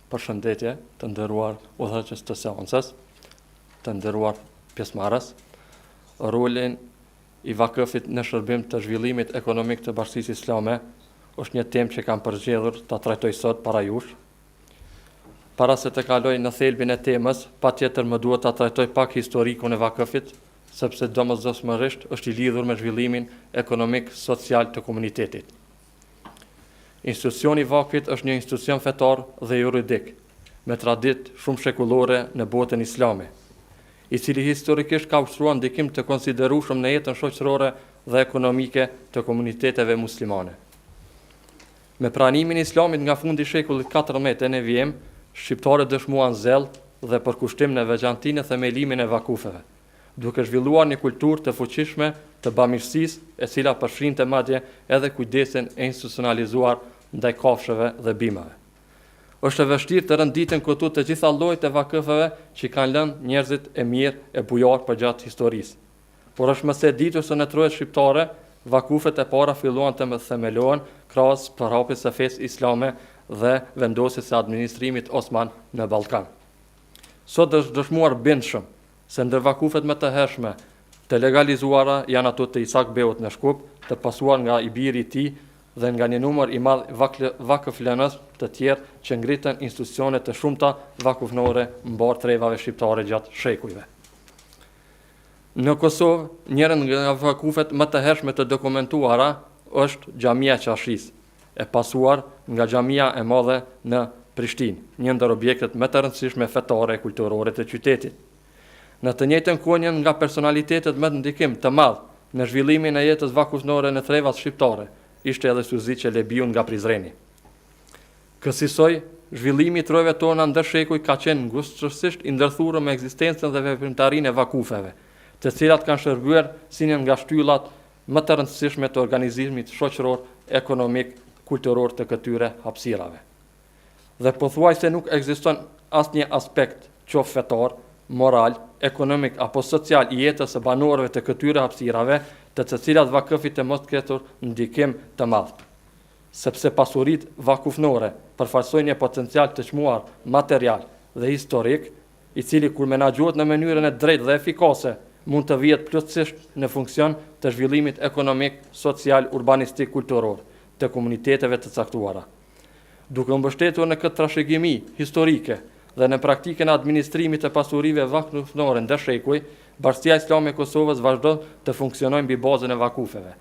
Përshëndetje të nderuar udhëheqës të seancës, të nderuar pjesëmarrës. Rolin i vakëfit në shërbim të zhvillimit ekonomik të Bashkisë Islame është një temë që kam përzgjedhur ta trajtoj sot para jush. Para se të kaloj në thelbin e temës, patjetër më duhet ta trajtoj pak historikun e vakëfit, sepse domosdoshmërisht është i lidhur me zhvillimin ekonomik social të komunitetit. Institucioni i vakfit është një institucion fetar dhe juridik, me traditë shumë shekullore në botën islame, i cili historikisht ka ushtruar ndikim të konsiderueshëm në jetën shoqërore dhe ekonomike të komuniteteve muslimane. Me pranimin e islamit nga fundi i shekullit 14 në vijim, shqiptarët dëshmuan zell dhe për kushtim në veçantë në themelimin e vakufeve, duke zhvilluar një kulturë të fuqishme të bamirësisë, e cila përfshinte madje edhe kujdesin e institucionalizuar ndaj kafshëve dhe bimave. Është e vështirë të rënditen këtu të gjitha llojet e vakëfeve që kanë lënë njerëzit e mirë e bujar përgjatë historisë. Por është mëse ditur se në trojet shqiptare, vakufet e para filluan të themelohen krahas përhapjes së fesë islame dhe vendosjes së administrimit osman në Ballkan. Sot është dëshmuar bindshëm se ndër vakufet më të hershme të legalizuara janë ato të Isak Beut në Shkup, të pasuar nga i biri i tij dhe nga një numër i madh vakëflënës të tjerë që ngritën institucione të shumta vakufnore mbar trevave shqiptare gjatë shekujve. Në Kosovë, njëra nga vakufet më të hershme të dokumentuara është Xhamia e Qashis, e pasuar nga Xhamia e Madhe në Prishtinë, një ndër objektet më të rëndësishme fetare e kulturore të qytetit. Në të njëjtën kohë, një nga personalitetet më të ndikim të madh në zhvillimin e jetës vakufnore në trevat shqiptare ishte edhe Suzi Çelebiu nga Prizreni. Kësaj, zhvillimi i trojave tona ndër shekuj ka qenë ngushtësisht i ndërthurur me ekzistencën dhe veprimtarinë e vakufeve, të cilat kanë shërbyer si një nga shtyllat më të rëndësishme të organizimit shoqëror, ekonomik, kulturor të këtyre hapësirave. Dhe pothuajse nuk ekziston asnjë aspekt, qoftë fetar, moral, ekonomik apo social i jetës së banorëve të këtyre hapësirave, të cilat vakëfi të mos ketur ndikim të madh. Sepse pasuritë vakufnore përfaqësojnë një potencial të çmuar material dhe historik, i cili kur menaxhohet në mënyrën e drejtë dhe efikase, mund të vihet plotësisht në funksion të zhvillimit ekonomik, social, urbanistik, kulturor të komuniteteve të caktuara. Duke mbështetur në këtë trashëgimi historike dhe në praktikën e administrimit të pasurive vakufnore ndër shekuj, Bashkia Islame e Kosovës vazhdon të funksionojë mbi bazën e vakufeve,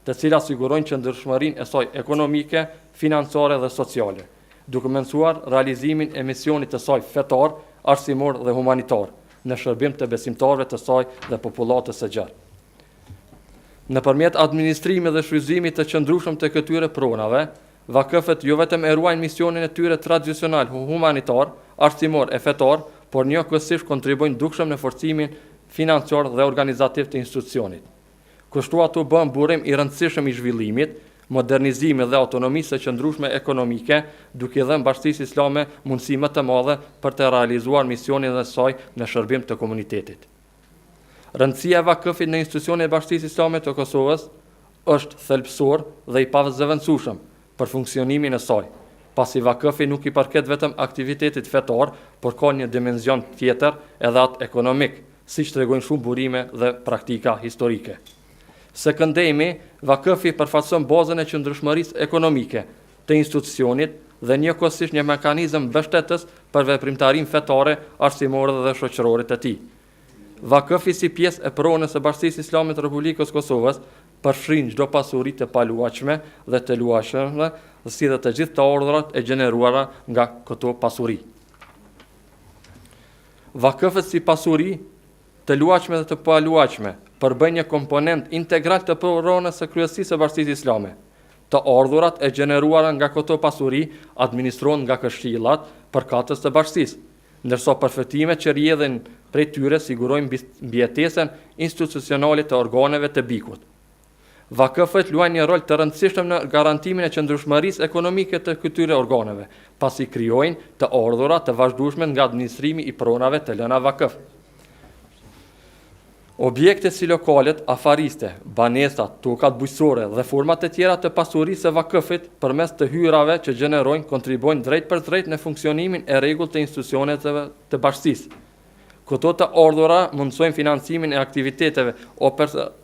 të cilat sigurojnë qëndrueshmërinë e saj ekonomike, financiare dhe sociale, duke mençuar realizimin e misionit të saj fetar, arsimor dhe humanitar në shërbim të besimtarëve të saj dhe popullatës së gjatë. Nëpërmjet administrimit dhe shfrytëzimit të qëndrueshëm të këtyre pronave, vakëfet jo vetëm e ruajnë misionin e tyre tradicional humanitar, arsimor e fetar, por njëkohësisht kontribuojnë dukshëm në forcimin financiar dhe organizativ të institucionit. Kështu ato bën burim i rëndësishëm i zhvillimit, modernizimit dhe autonomisë së qëndrueshme ekonomike, duke dhënë Bashkisë Islame mundësi më të madhe për të realizuar misionin e saj në shërbim të komunitetit. Rëndësia e vakëfit në institucionet e Bashkisë Islame të Kosovës është thelbësor dhe i pazëvendësueshëm për funksionimin e saj, pasi vakëfi nuk i përket vetëm aktivitetit fetar, por ka një dimension tjetër edhe atë ekonomik, siç tregojnë shumë burime dhe praktika historike. Së këndemi, vakëfi përfaqëson bazën e qëndrueshmërisë ekonomike të institucionit dhe njëkohësisht një mekanizëm mbështetës për veprimtarinë fetare, arsimore dhe shoqërore të tij. Vakëfi si pjesë e pronës së Bashkisë Islame të Republikës Kosovës përfshin çdo pasuri të paluajtshme dhe të luajshme, si dhe të gjithë të urdhrat e gjeneruara nga këto pasuri. Vakëfet si pasuri të luajshme dhe të paluajshme përbëjnë një komponent integral të pronës së kryesisë së Bashkisë Islame. Të ardhurat e gjeneruara nga këto pasuri administrohen nga këshillat përkatës të bashkisë, ndërsa përfitimet që rrjedhin prej tyre sigurojnë mbijetesën institucionale të organeve të bikut. Vakëfet luajnë një rol të rëndësishëm në garantimin e qëndrueshmërisë ekonomike të këtyre organeve, pasi krijojnë të ardhurat të vazhdueshme nga administrimi i pronave të lëna vakëf. Objekte si lokalet, afariste, banesat, tokat bujqësore dhe format e tjera të pasurisë së vakëfit përmes të hyrave që gjenerojnë kontribojnë drejt për drejt në funksionimin e rregullt të institucioneve të bashkisë. Këto të ardhura mundsojnë financimin e aktiviteteve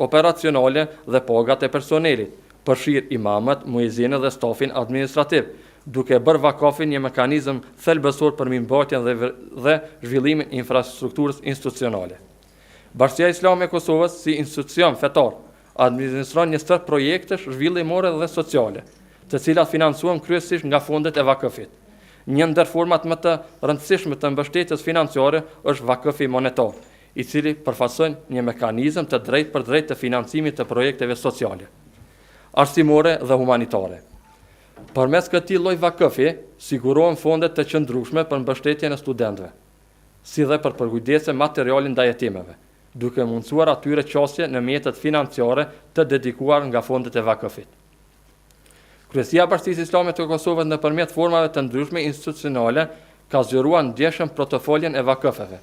operacionale dhe pagat e personelit, përfshir imamët, muezinët dhe stafin administrativ, duke bërë vakafin një mekanizëm thelbësor për mirëmbajtjen dhe zhvillimin e infrastrukturës institucionale. Bashkia Islame e Kosovës, si institucion fetar, administron një stër projektesh zhvillimore dhe sociale, të cilat financohen kryesisht nga fondet e vakëfit. Një ndër format më të rëndësishme të mbështetjes financiare është vakëfi monetar, i cili përfaqëson një mekanizëm të drejtë për drejtë të financimit të projekteve sociale, arsimore dhe humanitare. Përmes këtij lloji vakëfi, sigurohen fondet të qëndrueshme për mbështetjen e studentëve, si dhe për përkujdesje materiale ndaj jetimeve, duke mundësuar atyre qasje në mjetet financiare të dedikuar nga fondet e vakëfit. Kryesia e Bashkisë Islame të Kosovës nëpërmjet formave të ndryshme institucionale ka zgjeruar ndjeshëm portofolien e vakëfeve,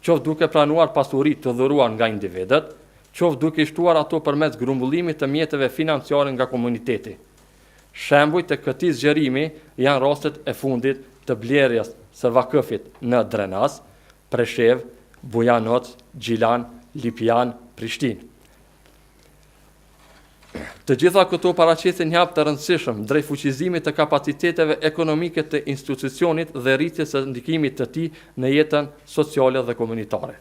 qoftë duke pranuar pasuri të dhuruar nga individët, qoftë duke i shtuar ato përmes grumbullimit të mjeteve financiare nga komuniteti. Shembuj të këtij zgjerimi janë rastet e fundit të blerjes së vakëfit në Drenas, Preshev, Bujanoc, Gjilan, Lipjan, Prishtinë. Të gjitha këto paraqesin një hap të rëndësishëm drejt fuqizimit të kapaciteteve ekonomike të institucionit dhe rritjes së ndikimit të tij në jetën sociale dhe komunitare.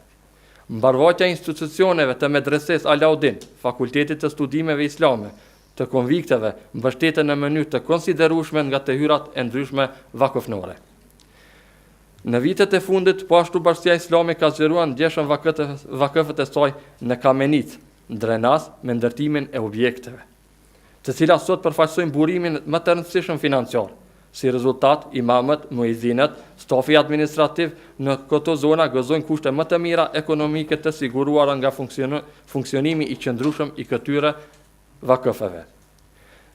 Mbarvajtja e institucioneve të Medreses Alaudin, Fakultetit të Studimeve Islame, të konvikteve mbështeten në mënyrë të konsiderueshme nga të hyrat e ndryshme vakëfnore. Në vitet e fundit, po ashtu Bashkia Islame ka zgjeruar ndjeshëm vakëfet e saj në Kamenic, Drenas me ndërtimin e objekteve, të cilat sot përfaqësojnë burimin më të rëndësishëm financiar. Si rezultat, imamët, muezinët, stafi administrativ në këto zona gëzojnë kushte më të mira ekonomike të siguruara nga funksionimi i qëndrueshëm i këtyre vakëfeve.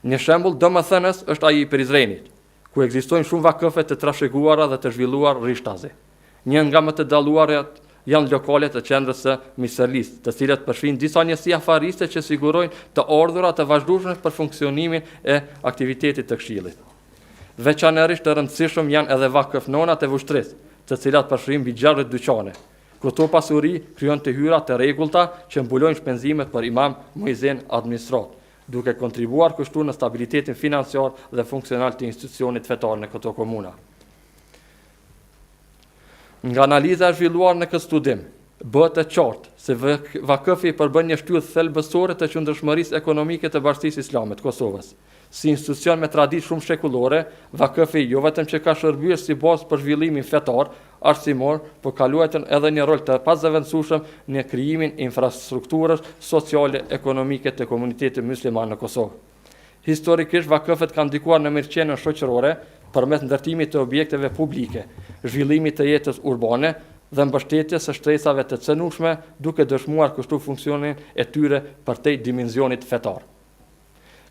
Një shembull domethënës është ai i Prizrenit, ku ekzistojnë shumë vakëfe të trashëguara dhe të zhvilluar rishtazi. Një nga më të dalluarat janë lokalet e qendrës së Misërlisë, të cilat përfshin disa njësi afariste që sigurojnë të ardhurat të vazhdueshme për funksionimin e aktivitetit të këshillit. Veçanërisht të rëndësishëm janë edhe vakëfnonat e vushtrisë, të cilat përfshin mbi 60 dyqane. Këto pasuri krijojnë të hyra të rregullta që mbulojnë shpenzimet për imam, muezin, administrat, duke kontribuar kështu në stabilitetin financiar dhe funksional të institucionit fetar në këto komuna. Nga analiza e zhvilluar në këtë studim, bëhet e qartë se vakëfi përbën një shtyllë thelbësore të qëndrueshmërisë ekonomike të Bashkisë Islame të Kosovës. Si institucion me traditë shumë shekullore, vakëfi jo vetëm që ka shërbyer si bazë për zhvillimin fetar, arsimor, por ka luajtur edhe një rol të pazëvendësueshëm në krijimin e infrastrukturës sociale ekonomike të komunitetit musliman në Kosovë. Historikisht vakëfet kanë ndikuar në mirëqenien shoqërore përmes ndërtimit të objekteve publike, zhvillimit të jetës urbane dhe mbështetjes së shtresave të cënueshme, duke dëshmuar kështu funksionin e tyre përtej dimensionit fetar.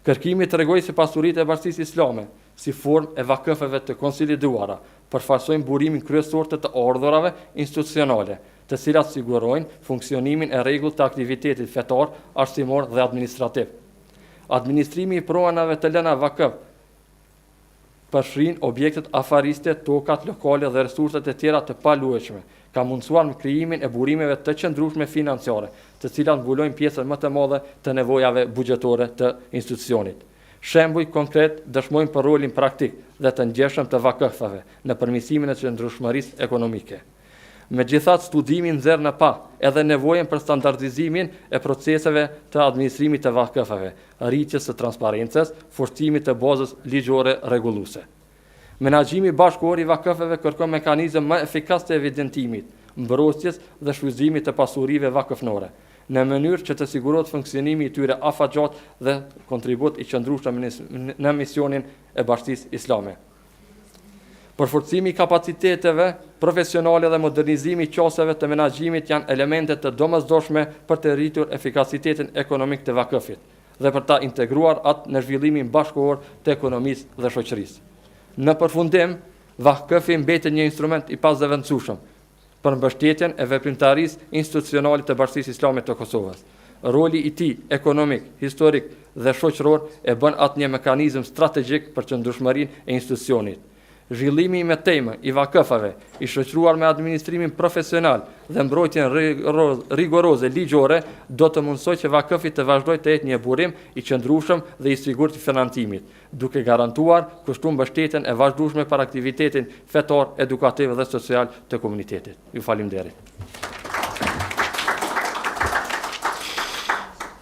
Kërkimi tregoi se pasuritë e Bashkisë Islame, si formë e vakëfeve të konsoliduara, përfaqësojnë burimin kryesor të ardhurave institucionale, të cilat sigurojnë funksionimin e rregullt të aktivitetit fetar, arsimor dhe administrativ. Administrimi i pronave të lëna vakëf përfshin objektet afariste, tokat, lokale dhe resurset e tjera të paluajtshme, ka mundësuar në krijimin e burimeve të qëndrueshme financiare, të cilat mbulojnë pjesën më të madhe të nevojave buxhetore të institucionit. Shembuj konkret dëshmojnë për rolin praktik dhe të ngjeshëm të vakëfeve në përmirësimin e qëndrueshmërisë ekonomike. Megjithatë, studimi nxjerr në pa edhe nevojën për standardizimin e proceseve të administrimit të vakëfeve, rritjes së transparencës, forcimit të bazës ligjore rregulluese. Menaxhimi bashkëkor i vakëfeve kërkon mekanizëm më efikas të evidentimit, mbrojtjes dhe shfrytëzimit të pasurive vakëfnore, në mënyrë që të sigurohet funksionimi i tyre afatgjat dhe kontribut i qëndrueshëm në misionin e Bashkisë Islame. Përforcimi i kapaciteteve profesionale dhe modernizimi i qasjeve të menaxhimit janë elemente të domosdoshme për të rritur efikasitetin ekonomik të vakëfit dhe për ta integruar atë në zhvillimin bashkëkor të ekonomisë dhe shoqërisë. Në përfundim, vakëfi mbetet një instrument i pazëvendësueshëm për mbështetjen e veprimtarisë institucionale të Bashkisë Islame të Kosovës. Roli i tij ekonomik, historik dhe shoqëror e bën atë një mekanizëm strategjik për qëndrueshmërinë e institucionit. Zhvillimi me temë i vakëfave, i shoqëruar me administrimin profesional dhe mbrojtjen rigoroze ligjore, do të mundsojë që vakëfi të vazhdojë të jetë një burim i qëndrueshëm dhe i sigurt i financimit, duke garantuar kushtuar mbështetjen e vazhdueshme për aktivitetin fetar, edukativ dhe social të komunitetit. Ju falenderoj.